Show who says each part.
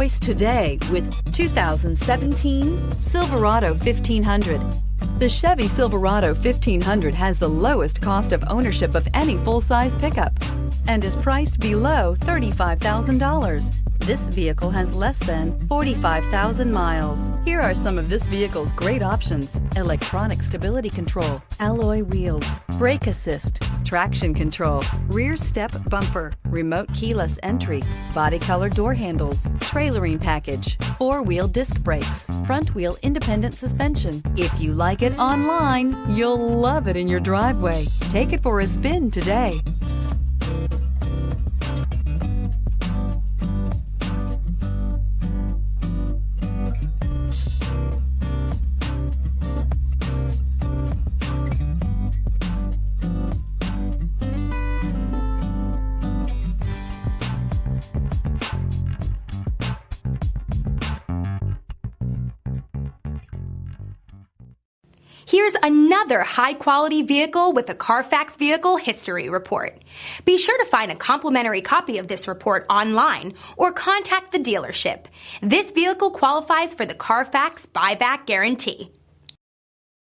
Speaker 1: Choice today with 2017 Silverado 1500. The Chevy Silverado 1500 has the lowest cost of ownership of any full-size pickup and is priced below $35,000. This vehicle has less than 45,000 miles. Here are some of this vehicle's great options: electronic stability control, alloy wheels, brake assist, traction control, rear step bumper, remote keyless entry, body color door handles, trailering package, four-wheel disc brakes, front wheel independent suspension. If you like it online, you'll love it in your driveway. Take it for a spin today.
Speaker 2: Here's another high-quality vehicle with a Carfax Vehicle History Report. Be sure to find a complimentary copy of this report online or contact the dealership. This vehicle qualifies for the Carfax Buyback Guarantee.